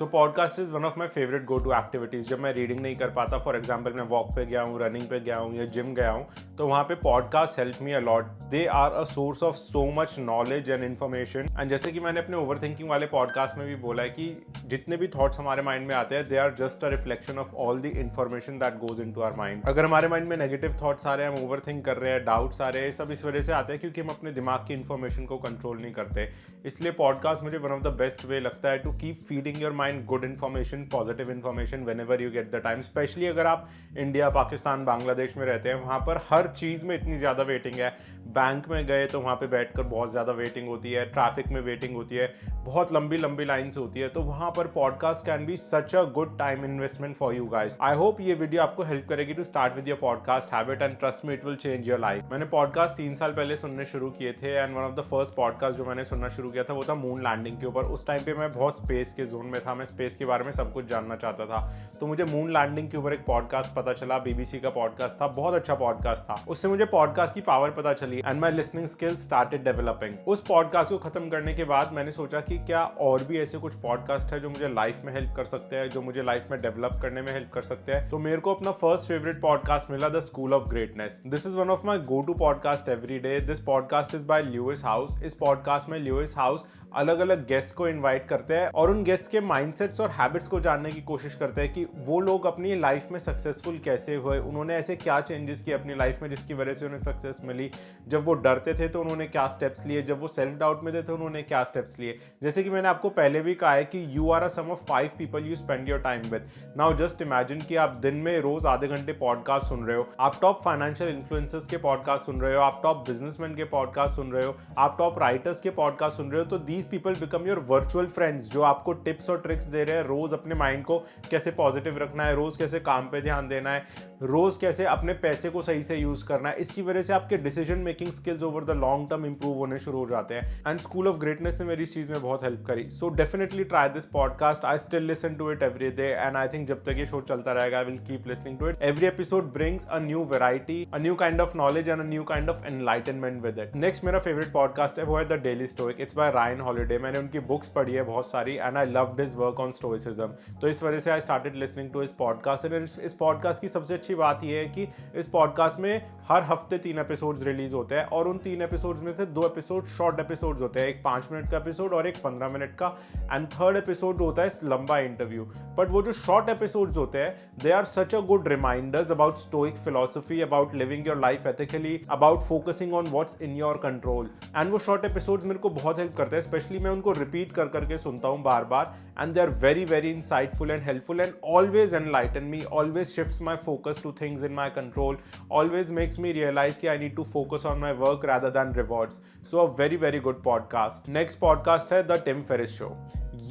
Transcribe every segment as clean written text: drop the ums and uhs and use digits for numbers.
So podcast is one of my favourite go to activities. जब मैं reading नहीं कर पाता, फॉर एग्जाम्पल मैं वॉक पे गया हूँ, रनिंग पे गया हूँ या जिम गया हूँ, तो वहाँ पे podcast help me a lot. They are a source of so much knowledge and information. And जैसे कि मैंने अपने ओवर थिंकिंग वाले पॉडकास्ट में भी बोला है कि जितने भी थॉट्स हमारे माइंड में आते हैं, they are just a reflection of all the information that goes into our mind. अगर हमारे माइंड में नेगेटिव थॉट्स आ रहे हैं, हम ओवर थिंक कर रहे हैं, डाउट्स आ रहे हैं, सब इस वजह से आते हैं क्योंकि हम अपने दिमाग की इन्फॉर्मेशन को कंट्रोल नहीं करते। इसलिए पॉडकास्ट मुझे one of the best way लगता है to keep feeding your mind good information, positive information whenever you get the time. Specially अगर आप इंडिया, पाकिस्तान, बांग्लादेश में रहते हैं, वहाँ पर हर चीज़ में इतनी ज़्यादा वेटिंग है। बैंक में गए तो वहाँ पे बैठकर बहुत ज़्यादा वेटिंग होती है, ट्रैफिक में वेटिंग होती है, बहुत लंबी लंबी लाइन्स होती है। तो वहाँ पर podcast can be such a good time investment for you guys. I hope ये वीडियो आपको हेल्प करेगी to start with your podcast habit and trust me it will change your life. मैंने पॉडकास्ट 3 साल पहले सुनने शुरू किए थे and one of the first podcast जो मैंने सुनना शुरू किया था वो था मून लैंडिंग के ऊपर। उस टाइम पे मैं बहुत स्पेस के जोन में था, मैं स्पेस के बारे में सब कुछ जानना चाहता था। तो मुझे मून लैंडिंग के ऊपर एक पॉडकास्ट पता चला, BBC का पॉडकास्ट था, बहुत अच्छा पॉडकास्ट था। उससे मुझे पॉडकास्ट की पावर पता चली and my listening skills started developing. उस पॉडकास्ट को खत्म करने के बाद मैंने सोचा कि क्या और भी ऐसे कुछ पॉडकास्ट है जो मुझे लाइफ में हेल्प कर सकते हैं, जो मुझे लाइफ में डेवलप करने में हेल्प कर सकते हैं। तो मेरे को अपना फर्स्ट फेवरेट पॉडकास्ट मिला, the school of greatness. This is one of my go to podcast every day. This podcast is by Lewis Howes. इस पॉडकास्ट में ल्यूइस हाउस अलग अलग गेस्ट को इनवाइट करते हैं और उन गेस्ट के माइंडसेट्स और हैबिट्स को जानने की कोशिश करते हैं कि वो लोग अपनी लाइफ में सक्सेसफुल कैसे हुए, उन्होंने ऐसे क्या चेंजेस किए अपनी लाइफ में जिसकी वजह से उन्हें सक्सेस मिली। जब वो डरते थे तो उन्होंने क्या स्टेप्स लिए, जब वो सेल्फ डाउट में थे तो उन्होंने क्या स्टेप्स लिए। जैसे कि मैंने आपको पहले भी कहा है कि you are a sum of 5 people you spend your time with. Now just imagine कि आप दिन में रोज आधे घंटे पॉडकास्ट सुन रहे हो, आप टॉप फाइनेंशियल इन्फ्लुएंसर्स के पॉडकास्ट सुन रहे हो, आप टॉप बिजनेसमैन के पॉडकास्ट सुन रहे हो, आप टॉप राइटर्स के पॉडकास्ट सुन रहे हो। तो these people become your virtual friends जो आपको टिप्स और ट्रिक्स दे रहे हैं, रोज अपने माइंड को कैसे पॉजिटिव रखना है, रोज कैसे काम पे ध्यान देना है, रोज कैसे अपने पैसे को सही से यूज करना है। इसकी वजह से आपके decision making skills over the long term improve होने शुरू हो जाते हैं। एंड स्कूल ऑफ ग्रेटनेस ने मेरी इस चीज में बहुत हेल्प करी। So definitely try this podcast. I still listen to it every day and I think जब तक ये शो चलता रहेगा I will keep listening to it. Every episode brings a new variety, a new kind of knowledge and a new kind of enlightenment with it. Next मेरा favourite podcast है वो है the daily stoic. It's by Ryan Holiday. मैंने उनकी books पढ़ी है बहुत सारी and I loved his work on stoicism. तो इस वजह से I started listening to his podcast. And इस पॉडकास्ट की सबसे अच्छी बात यह है कि इस पॉडकास्ट में हर हफ्ते 3 एपिसोड्स रिलीज होते हैं और उन 3 एपिसोड्स में से 2 एपिसोड शॉर्ट एपिसोड्स होते हैं, एक 5 मिनट का एपिसोड और एक 15 मिनट का। एंड थर्ड एपिसोड होता है लंबा इंटरव्यू। बट वो जो शॉर्ट एपिसोड्स होते हैं they are such a good reminders about stoic philosophy, about living your life ethically, about focusing on what's in your control. And वो शॉर्ट एपिसोड्स मेरे को बहुत हेल्प करते हैं, स्पेशली मैं उनको रिपीट कर करके सुनता हूँ बार बार। And they are very very insightful and helpful and always enlighten me, always shifts my focus to things in my control, always makes me realize कि I need to focus on my work rather than rewards. So a very very good podcast. Next podcast है The Tim Ferriss Show.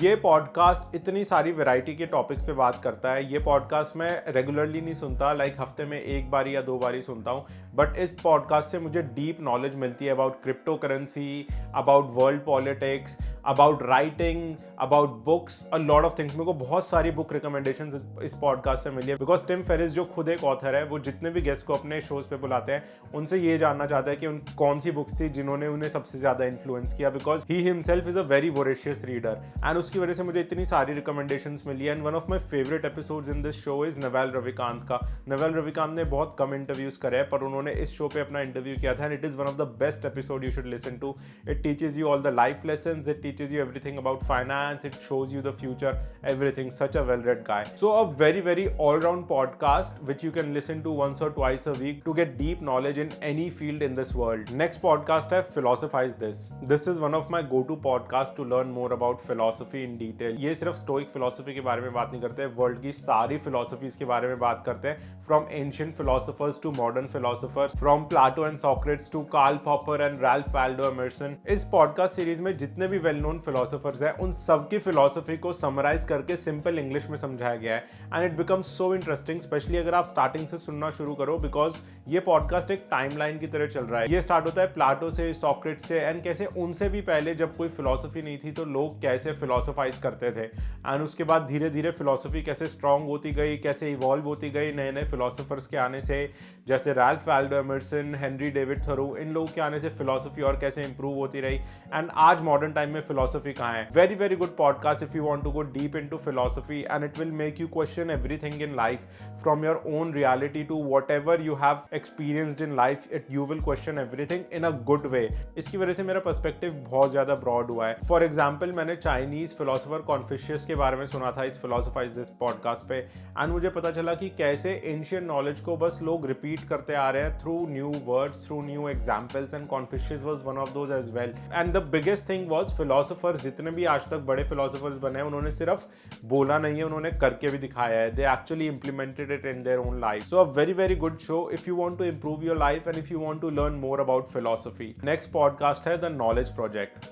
ये podcast इतनी सारी variety के topics पे बात करता है। ये पॉडकास्ट मैं रेगुलरली नहीं सुनता, लाइक हफ्ते में 1 बार या 2 बार ही सुनता हूँ। बट इस पॉडकास्ट से मुझे डीप नॉलेज मिलती है about crypto currency, about world politics, about writing, about books, a lot of things. मेरे को बहुत सारी बुक रिकमेंडेशंस इस पॉडकास्ट से मिली है बिकॉज टिम फेरिस जो खुद एक ऑथर है, वो जितने भी गेस्ट को अपने शोज पे बुलाते हैं उनसे ये जानना चाहता है कि उन कौन सी बुक्स थी जिन्होंने उन्हें सबसे ज्यादा इन्फ्लुएंस किया, because he himself is a very voracious reader. And उसकी वजह से मुझे इतनी सारी रिकमेंडेशंस मिली है। And one of my favourite episodes in this show is Naval Ravikant का। नवल रविकांत ने बहुत कम इंटरव्यूज करे हैं पर उन्होंने इस शो पे अपना इंटरव्यू किया था and it is one of the best episode you should listen to. It teaches you all the life lessons, it teaches you everything about finance, it shows you the future, everything. Such a well read guy. So a very very all round podcast which you can listen to once or twice a week to get deep knowledge in any field in this world. Next podcast है Philosophize This. This is one of my go to podcasts to learn more about philosophy in detail. ये सिर्फ stoic philosophy के बारे में बात नहीं करते, world की सारी philosophies के बारे में बात करते हैं, from ancient philosophers to modern philosophers, from Plato and Socrates to Karl Popper and Ralph Waldo Emerson. इस podcast series में जितने भी well known philosophers है उन सबकी फिलॉसफी को समराइज करके सिंपल इंग्लिश में समझाया गया है and it becomes so interesting, specially अगर आप स्टार्टिंग से सुनना शुरू करो बिकॉज ये पॉडकास्ट एक टाइमलाइन की तरह चल रहा है। ये स्टार्ट होता है प्लाटो से, सॉक्रेट्स से एंड कैसे उनसे भी पहले जब कोई फिलॉसफी नहीं थी तो लोग कैसे फिलॉसफाइज करते थे एंड उसके बाद धीरे धीरे फिलॉसफी कैसे स्ट्रांग होती गई, कैसे इवॉल्व होती गई नए नए फिलोसोफर्स के आने से, जैसे Ralph Waldo Emerson, Henry David Thoreau, इन लोगों के आने से फिलॉसफी और कैसे इंप्रूव होती रही एंड आज मॉडर्न टाइम में फिलोसफी कहाँ है. Very very good podcast if you want to go deep into philosophy, and it will make you question everything in life from your own reality to whatever you have experienced in life. You will question everything in a good way. इसकी वजह से मेरा perspective बहुत ज़्यादा broad हुआ है. For example मैंने Chinese philosopher Confucius के बारे में सुना था इस फिलोसोफाइज दिस पॉडकास्ट पे, एंड मुझे पता चला कि कैसे एंशियंट नॉलेज को बस लोग रिपीट करते आ रहे हैं through new words, through new examples, and Confucius was one of those as well. And the biggest thing was philosophers, जितने भी आज तक बड़े फिलोसोफर्स बने हैं, उन्होंने सिर्फ बोला नहीं है, उन्होंने करके भी दिखाया है. They actually implemented it in their own life. So a very very good show if you want to improve your life and if you want to learn more about philosophy. Next podcast है the knowledge project.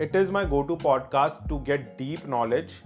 It is my go to podcast to get deep knowledge.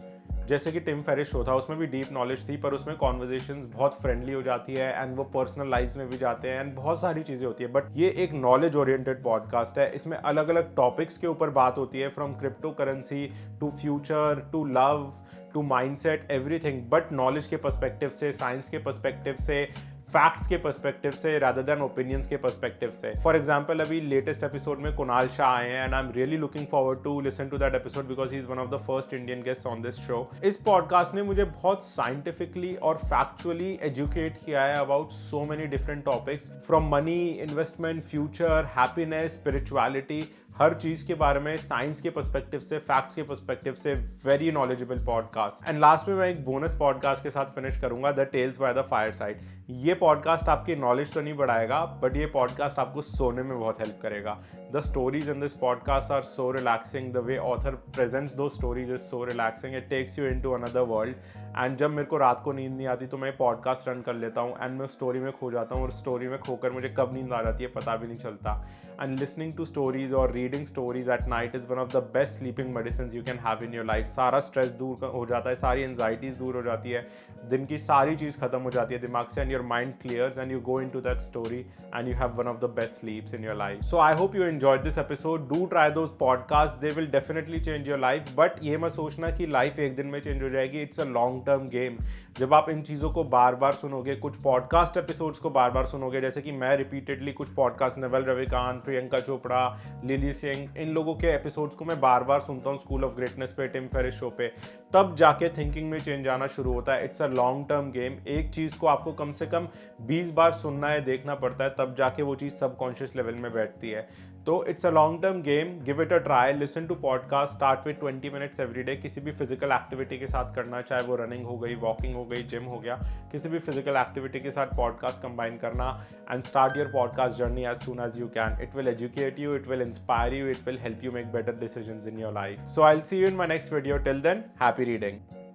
जैसे कि Tim Ferriss show था, उसमें भी deep knowledge थी, पर उसमें conversations बहुत फ्रेंडली हो जाती है एंड वो पर्सनल लाइफ में भी जाते हैं एंड बहुत सारी चीज़ें होती है. बट ये एक नॉलेज ओरिएंटेड पॉडकास्ट है. इसमें अलग अलग टॉपिक्स के ऊपर बात होती है, from crypto currency to future to love to mindset, everything, but knowledge के पर्सपेक्टिव से, साइंस के पर्सपेक्टिव से, फैक्ट्स के पर्सपेक्टिव से, रादर देन ओपिनियंस के पर्सपेक्टिव से. फॉर एग्जाम्पल अभी लेटेस्ट एपिसोड में कुणाल शाह आए हैं, and I am really looking forward to listen to that episode because he is one of the first Indian guest on this show. इस podcast ने मुझे बहुत साइंटिफिकली और फैक्चुअली एजुकेट किया है about so many different topics, from money, investment, future, happiness, spirituality, हर चीज के बारे में साइंस के पर्सपेक्टिव से, फैक्ट्स के पर्सपेक्टिव से. Very knowledgeable podcast. And last में मैं एक बोनस पॉडकास्ट के साथ फिनिश करूंगा, the tales by the fireside. ये पॉडकास्ट आपकी नॉलेज तो नहीं बढ़ाएगा, बट ये पॉडकास्ट आपको सोने में बहुत हेल्प करेगा. The stories in this podcast are so relaxing. The way author presents those stories is so relaxing. It takes you into another world. And जब मेरे को रात को नींद नहीं आती तो मैं पॉडकास्ट रन कर लेता हूँ एंड मैं स्टोरी में खो जाता हूँ, और स्टोरी में खोकर मुझे कब नींद आ जाती है पता भी नहीं चलता. एंड लिसनिंग टू स्टोरीज और reading stories at night is one of the best sleeping medicine you can have in your life. सारा स्ट्रेस दूर हो जाता है, सारी एंजाइटीज दूर हो जाती है, दिन की सारी चीज़ खत्म हो जाती है दिमाग से, and your mind clears and you go into that story and you have one of the best स्लीप्स in your life. So I hope you enjoyed this episode. Do try those podcast, they will definitely change your life. But ये मत सोचना कि life एक दिन में change हो जाएगी. It's a long term game. जब आप इन चीज़ों को बार बार सुनोगे, कुछ पॉडकास्ट एपिसोड्स को बार बार सुनोगे, जैसे कि मैं रिपीटेडली कुछ पॉडकास्ट नवल रविकांत, प्रियंका चोपड़ा, लिली सिंह, इन लोगों के एपिसोड्स को मैं बार बार सुनता हूँ स्कूल ऑफ ग्रेटनेस पे, टिम फेरिस शो पे, तब जाके थिंकिंग में चेंज आना शुरू होता है. It's a long term game. एक चीज़ को आपको कम से कम 20 बार सुनना है, देखना पड़ता है, तब जाके वो चीज़ सबकॉन्शियस लेवल में बैठती है. तो it's a long term game. Give it a try. Listen to podcast. Start with 20 minutes every day. किसी भी फिजिकल एक्टिविटी के साथ करना, चाहे वो रनिंग हो गई, वॉकिंग हो गई, जिम हो गया, किसी भी फिजिकल एक्टिविटी के साथ पॉडकास्ट कंबाइन करना, and start your podcast journey as soon as you can. It will educate you, it will inspire you, it will help you make better decisions in your life. So I'll see you in my next video. Till then, happy reading.